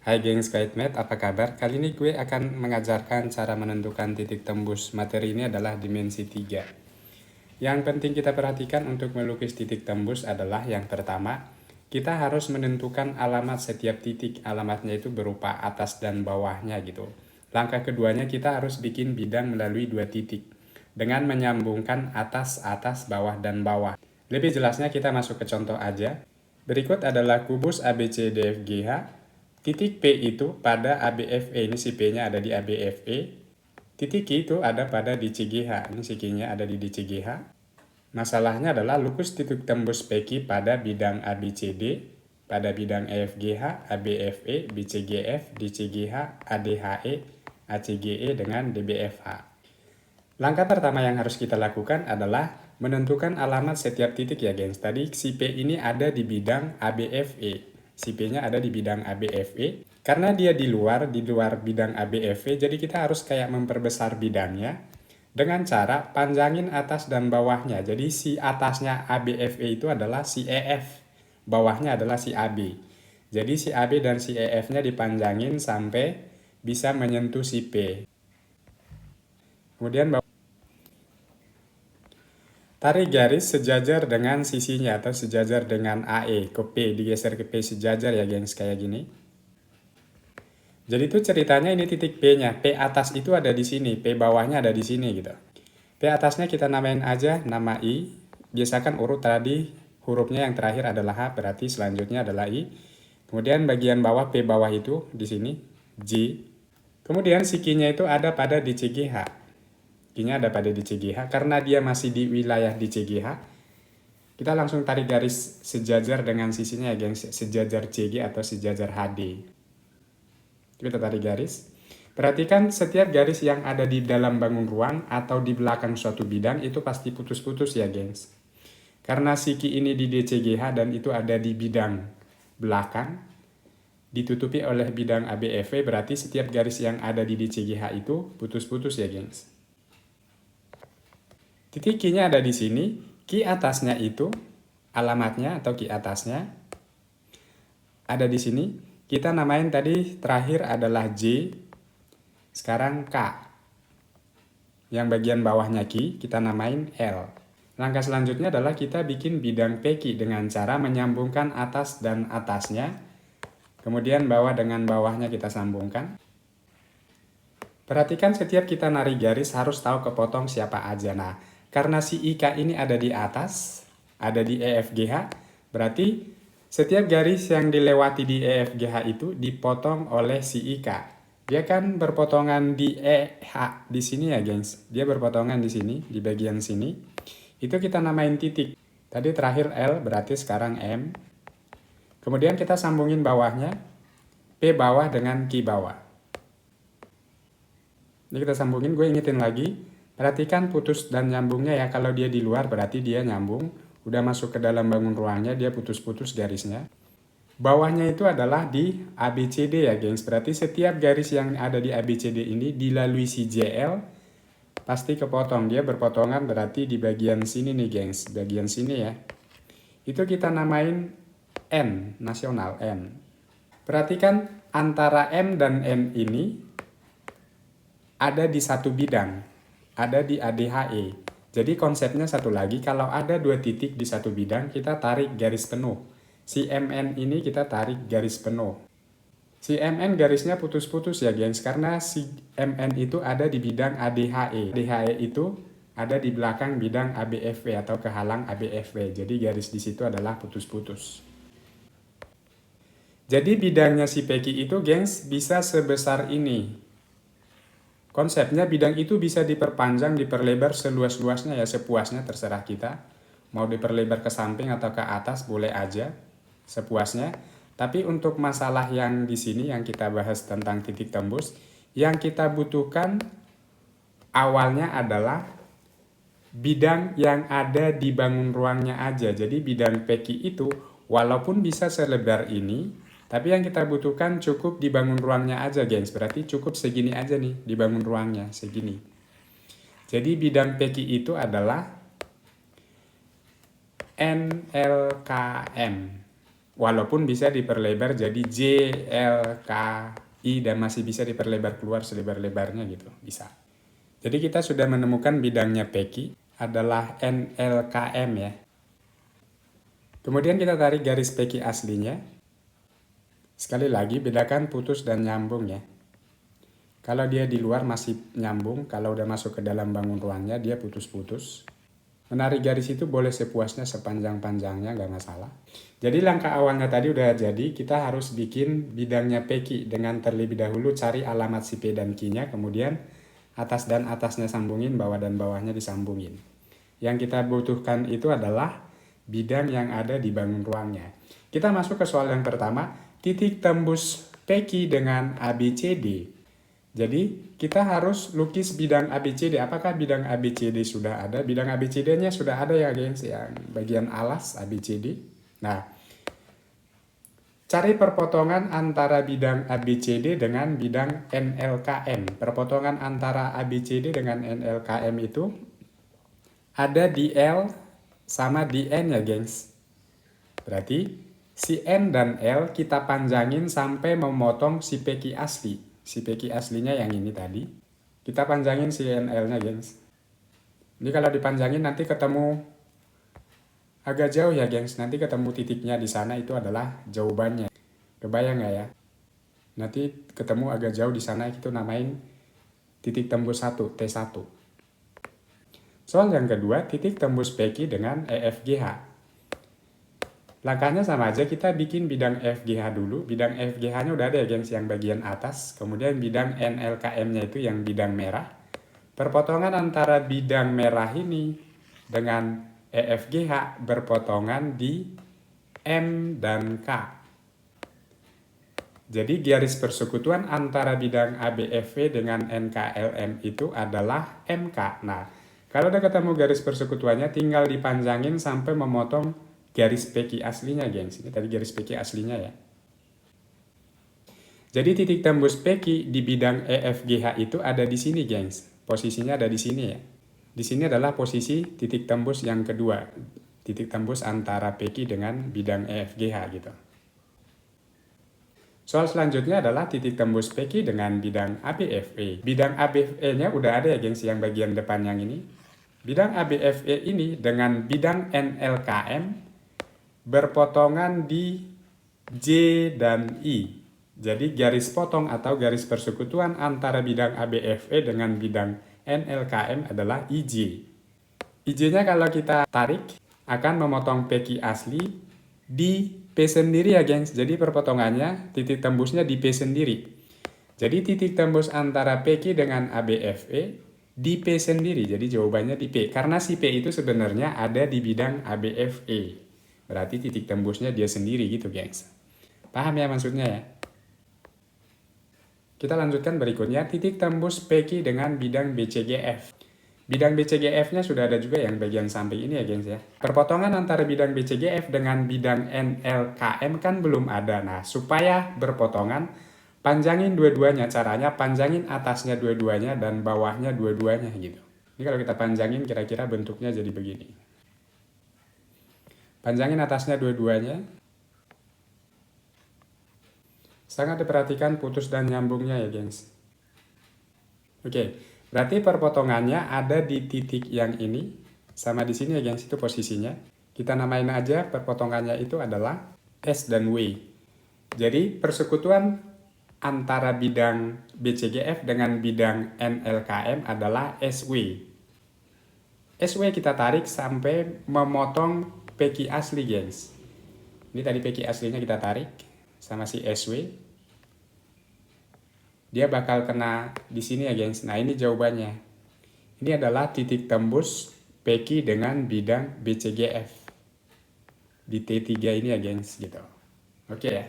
Hai gengs Guidemate, apa kabar? Kali ini gue akan mengajarkan cara menentukan titik tembus. Materi ini adalah dimensi 3. Yang penting kita perhatikan untuk melukis titik tembus adalah yang pertama, kita harus menentukan alamat setiap titik. Alamatnya itu berupa atas dan bawahnya gitu. Langkah keduanya kita harus bikin bidang melalui 2 titik dengan menyambungkan atas, bawah, dan bawah. Lebih jelasnya kita masuk ke contoh aja. Berikut adalah kubus ABCDFGH. Titik P itu pada ABFE, ini si P-nya ada di ABFE. Titik Q itu ada pada di CGH, ini si Q-nya ada di CGH. Masalahnya adalah lukis titik tembus PQ pada bidang ABCD, pada bidang EFGH, ABFE, BCGF, DCGH, ADHE, ACGE dengan DBFH. Langkah pertama yang harus kita lakukan adalah menentukan alamat setiap titik ya gengs. Tadi si P ini ada di bidang ABFE. Si P-nya ada di bidang ABFE. Karena dia di luar bidang ABFE, jadi kita harus kayak memperbesar bidangnya dengan cara panjangin atas dan bawahnya. Jadi si atasnya ABFE itu adalah si EF, bawahnya adalah si AB. Jadi si AB dan si EF-nya dipanjangin sampai bisa menyentuh si P. Kemudian tarik garis sejajar dengan sisinya atau sejajar dengan AE ke P, digeser ke P sejajar ya gengs, kayak gini. Jadi itu ceritanya ini titik P-nya. P atas itu ada di sini, P bawahnya ada di sini gitu. P atasnya kita namain aja nama I. Biasakan urut tadi hurufnya yang terakhir adalah H, berarti selanjutnya adalah I. Kemudian bagian bawah P bawah itu di sini J. Kemudian si Q-nya itu ada pada di CGH. Q-nya ada pada di CGH. Karena dia masih di wilayah di CGH, kita langsung tarik garis sejajar dengan sisinya ya gengs, sejajar CG atau sejajar HD. Kita tarik garis. Perhatikan setiap garis yang ada di dalam bangun ruang atau di belakang suatu bidang itu pasti putus-putus ya gengs. Karena si Q ini di DCGH dan itu ada di bidang belakang, ditutupi oleh bidang ABFV, berarti setiap garis yang ada di DCGH itu putus-putus ya gengs. Titik Q-nya ada di sini, Q atasnya itu, alamatnya atau Q atasnya ada di sini. Kita namain tadi terakhir adalah J, sekarang K. Yang bagian bawahnya Q, kita namain L. Langkah selanjutnya adalah kita bikin bidang PQ dengan cara menyambungkan atas dan atasnya. Kemudian bawah dengan bawahnya kita sambungkan. Perhatikan setiap kita narik garis harus tahu kepotong siapa aja. Nah, karena si IK ini ada di atas, ada di EFGH, berarti setiap garis yang dilewati di EFGH itu dipotong oleh si IK. Dia kan berpotongan di EH di sini ya gengs. Dia berpotongan di sini, di bagian sini. Itu kita namain titik. Tadi terakhir L, berarti sekarang M. Kemudian kita sambungin bawahnya, P bawah dengan Q bawah. Ini kita sambungin, gue ingetin lagi. Perhatikan putus dan nyambungnya ya, kalau dia di luar berarti dia nyambung. Udah masuk ke dalam bangun ruangnya, dia putus-putus garisnya. Bawahnya itu adalah di ABCD ya gengs, berarti setiap garis yang ada di ABCD ini dilalui si JL, pasti kepotong, dia berpotongan berarti di bagian sini nih gengs, bagian sini ya. Itu kita namain N, nasional N. Perhatikan antara M dan N ini ada di satu bidang, ada di ADHE. Jadi konsepnya satu lagi, kalau ada 2 titik di satu bidang, kita tarik garis penuh. Si MN ini kita tarik garis penuh. Si MN garisnya putus-putus ya gengs, karena si MN itu ada di bidang ADHE. ADHE itu ada di belakang bidang ABFV atau kehalang ABFV. Jadi garis di situ adalah putus-putus. Jadi bidangnya si Peki itu gengs bisa sebesar ini. Konsepnya bidang itu bisa diperpanjang, diperlebar seluas-luasnya ya, sepuasnya, terserah kita. Mau diperlebar ke samping atau ke atas boleh aja, sepuasnya. Tapi untuk masalah yang di sini yang kita bahas tentang titik tembus, yang kita butuhkan awalnya adalah bidang yang ada di bangun ruangnya aja. Jadi bidang PQ itu walaupun bisa selebar ini, tapi yang kita butuhkan cukup di bangun ruangnya aja gengs. Berarti cukup segini aja nih di bangun ruangnya, segini. Jadi bidang PQ itu adalah NLKM. Walaupun bisa diperlebar jadi J, L, K, I, dan masih bisa diperlebar keluar selebar-lebarnya gitu, bisa. Jadi kita sudah menemukan bidangnya PQ adalah NLKM ya. Kemudian kita tarik garis PQ aslinya. Sekali lagi bedakan putus dan nyambung ya. Kalau dia di luar masih nyambung, kalau udah masuk ke dalam bangun ruangnya dia putus-putus. Menarik garis itu boleh sepuasnya, sepanjang-panjangnya, nggak masalah. Jadi langkah awalnya tadi udah jadi, kita harus bikin bidangnya PQ dengan terlebih dahulu cari alamat si P dan Q-nya, kemudian atas dan atasnya sambungin, bawah dan bawahnya disambungin. Yang kita butuhkan itu adalah bidang yang ada di bangun ruangnya. Kita masuk ke soal yang pertama, titik tembus PQ dengan ABCD. Jadi kita harus lukis bidang ABCD. Apakah bidang ABCD sudah ada? Bidang ABCD-nya sudah ada ya gengs, yang bagian alas ABCD. Nah, cari perpotongan antara bidang ABCD dengan bidang NLKM. Perpotongan antara ABCD dengan NLKM itu ada di L sama di N ya gengs. Berarti si N dan L kita panjangin sampai memotong si PQ asli. Si PQ aslinya yang ini tadi. Kita panjangin si NL-nya gengs. Ini kalau dipanjangin nanti ketemu agak jauh ya gengs. Nanti ketemu titiknya di sana, itu adalah jawabannya. Kebayang nggak ya? Nanti ketemu agak jauh di sana, itu namain titik tembus 1, T1. Soal yang kedua, titik tembus PQ dengan EFGH. Langkahnya sama aja, kita bikin bidang FGH dulu. Bidang FGH-nya udah ada ya gengs, yang bagian atas. Kemudian bidang NLKM-nya itu yang bidang merah. Perpotongan antara bidang merah ini dengan EFGH berpotongan di M dan K. Jadi garis persekutuan antara bidang ABFV dengan NKLM itu adalah MK. Nah, kalau udah ketemu garis persekutuannya, tinggal dipanjangin sampai memotong garis PQ aslinya gengs. Ini tadi garis PQ aslinya ya. Jadi titik tembus PQ di bidang EFGH itu ada di sini gengs. Posisinya ada di sini ya. Di sini adalah posisi titik tembus yang kedua. Titik tembus antara PQ dengan bidang EFGH gitu. Soal selanjutnya adalah titik tembus PQ dengan bidang ABFE. Bidang ABFE-nya udah ada ya gengs, yang bagian depan yang ini. Bidang ABFE ini dengan bidang NLKM berpotongan di J dan I. Jadi garis potong atau garis persekutuan antara bidang ABFE dengan bidang NLKM adalah IJ. IJ-nya kalau kita tarik akan memotong PQ asli di P sendiri ya gengs. Jadi perpotongannya, titik tembusnya di P sendiri. Jadi titik tembus antara PQ dengan ABFE di P sendiri. Jadi jawabannya di P. Karena si P itu sebenarnya ada di bidang ABFE. Berarti titik tembusnya dia sendiri gitu gengs. Paham ya maksudnya ya? Kita lanjutkan berikutnya, titik tembus PQ dengan bidang BCGF. Bidang BCGF-nya sudah ada juga yang bagian samping ini ya gengs ya. Perpotongan antara bidang BCGF dengan bidang NLKM kan belum ada. Nah, supaya berpotongan, panjangin dua-duanya. Caranya panjangin atasnya dua-duanya dan bawahnya dua-duanya gitu. Ini kalau kita panjangin kira-kira bentuknya jadi begini. Panjangin atasnya dua-duanya. Sangat diperhatikan putus dan nyambungnya ya gengs. Oke, berarti perpotongannya ada di titik yang ini. Sama di sini ya gengs, itu posisinya. Kita namain aja perpotongannya itu adalah S dan W. Jadi persekutuan antara bidang BCGF dengan bidang NLKM adalah SW. SW kita tarik sampai memotong PQ asli gengs. Ini tadi PQ aslinya kita tarik sama si SW. Dia bakal kena di sini ya gengs. Nah ini jawabannya. Ini adalah titik tembus PQ dengan bidang BCGF. Di T3 ini ya gengs gitu. Oke ya.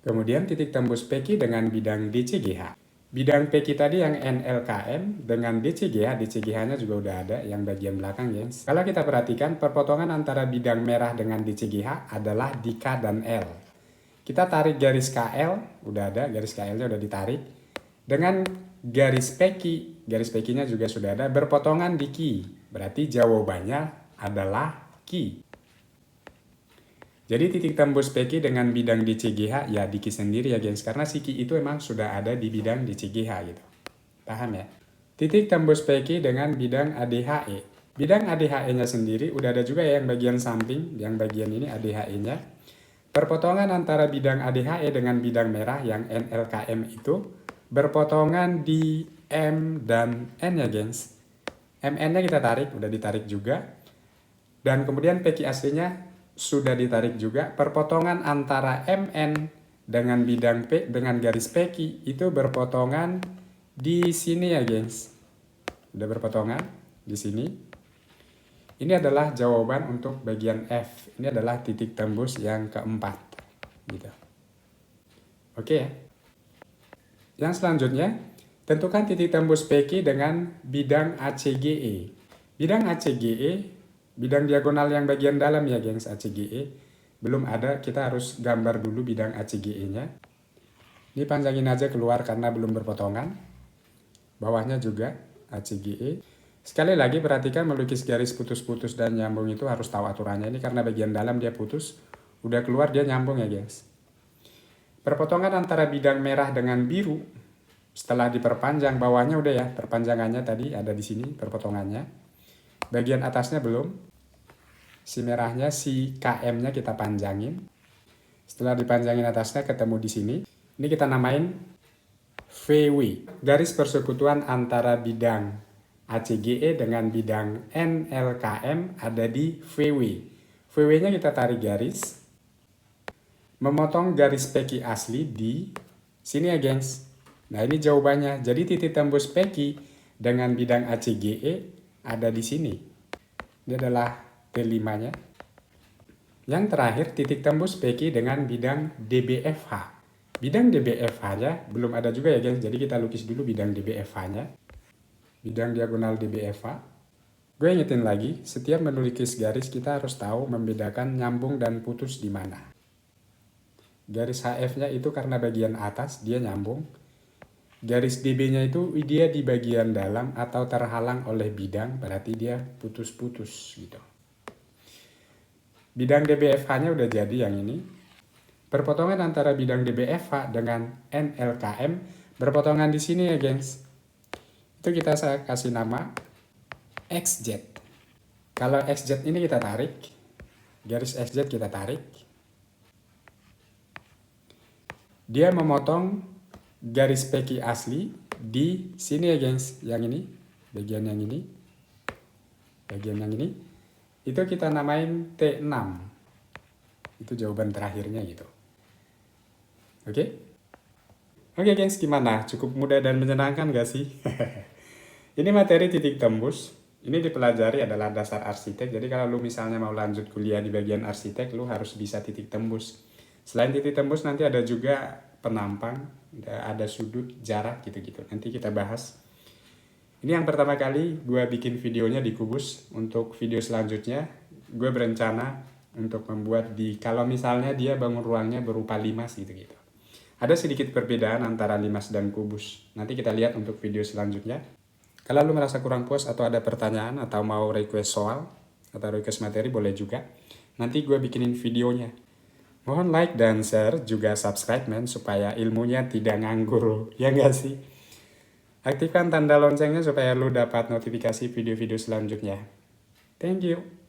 Kemudian titik tembus PQ dengan bidang DCGH. Bidang PQ tadi yang NLKM dengan DCGH, DCGH-nya juga udah ada yang bagian belakang gengs. Kalau kita perhatikan perpotongan antara bidang merah dengan DCGH adalah di K dan L. Kita tarik garis KL, udah ada, garis KL-nya udah ditarik. Dengan garis PQ-nya juga sudah ada, berpotongan di Q. Berarti jawabannya adalah Q. Jadi titik tembus PQ dengan bidang di CGH ya dikit sendiri ya gengs, karena si Ki itu emang sudah ada di bidang di CGH gitu. Paham ya? Titik tembus PQ dengan bidang ADHE. Bidang ADHE-nya sendiri udah ada juga ya yang bagian samping, yang bagian ini ADHE-nya. Perpotongan antara bidang ADHE dengan bidang merah yang NLKM itu berpotongan di M dan N ya gengs. MN-nya kita tarik, udah ditarik juga. Dan kemudian PQ aslinya sudah ditarik juga. Perpotongan antara MN dengan bidang P dengan garis PQ itu berpotongan di sini ya gengs. Udah berpotongan di sini. Ini adalah jawaban untuk bagian F. Ini adalah titik tembus yang keempat gitu. Oke ya. Yang selanjutnya, tentukan titik tembus PQ dengan bidang ACGE. Bidang ACGE, bidang diagonal yang bagian dalam ya gengs, ACGE. Belum ada, kita harus gambar dulu bidang ACGE-nya. Ini panjangin aja keluar karena belum berpotongan. Bawahnya juga ACGE. Sekali lagi perhatikan melukis garis putus-putus dan nyambung itu harus tahu aturannya. Ini karena bagian dalam dia putus, udah keluar dia nyambung ya gengs. Perpotongan antara bidang merah dengan biru, setelah diperpanjang bawahnya udah ya, perpanjangannya tadi ada di sini perpotongannya. Bagian atasnya belum. Si merahnya, si KM-nya kita panjangin. Setelah dipanjangin atasnya ketemu di sini. Ini kita namain VW. Garis persekutuan antara bidang ACGE dengan bidang NLKM ada di VW. VW-nya kita tarik garis. Memotong garis PQ asli di sini ya gengs. Nah ini jawabannya. Jadi titik tembus PQ dengan bidang ACGE ada di sini. Ini adalah T5-nya. Yang terakhir titik tembus PQ dengan bidang DBFH. Bidang DBFH-nya belum ada juga ya gengs. Jadi kita lukis dulu bidang DBFH-nya. Bidang diagonal DBFH. Gue ingetin lagi, setiap melukis garis kita harus tahu membedakan nyambung dan putus di mana. Garis HF-nya itu karena bagian atas dia nyambung. Garis DB-nya itu dia di bagian dalam atau terhalang oleh bidang, berarti dia putus-putus gitu. Bidang DBFH-nya udah jadi yang ini. Perpotongan antara bidang DBFH dengan NLKM berpotongan di sini ya gengs. Itu kita kasih nama XZ. Kalau XZ ini kita tarik, garis XZ kita tarik. Dia memotong garis PQ asli di sini ya gengs, yang ini, bagian yang ini, bagian yang ini. Itu kita namain T6. Itu jawaban terakhirnya gitu. Oke? Oke gengs, gimana? Cukup mudah dan menyenangkan gak sih? Ini materi titik tembus. Ini dipelajari adalah dasar arsitek. Jadi kalau lu misalnya mau lanjut kuliah di bagian arsitek, lu harus bisa titik tembus. Selain titik tembus nanti ada juga penampang, ada sudut, jarak gitu-gitu. Nanti kita bahas. Ini yang pertama kali gue bikin videonya di Kubus. Untuk video selanjutnya, gue berencana untuk membuat kalau misalnya dia bangun ruangnya berupa limas gitu-gitu. Ada sedikit perbedaan antara limas dan kubus. Nanti kita lihat untuk video selanjutnya. Kalau lu merasa kurang puas atau ada pertanyaan atau mau request soal atau request materi boleh juga. Nanti gue bikinin videonya. Mohon like dan share juga subscribe men supaya ilmunya tidak nganggur. Ya nggak sih? Aktifkan tanda loncengnya supaya lu dapat notifikasi video-video selanjutnya. Thank you.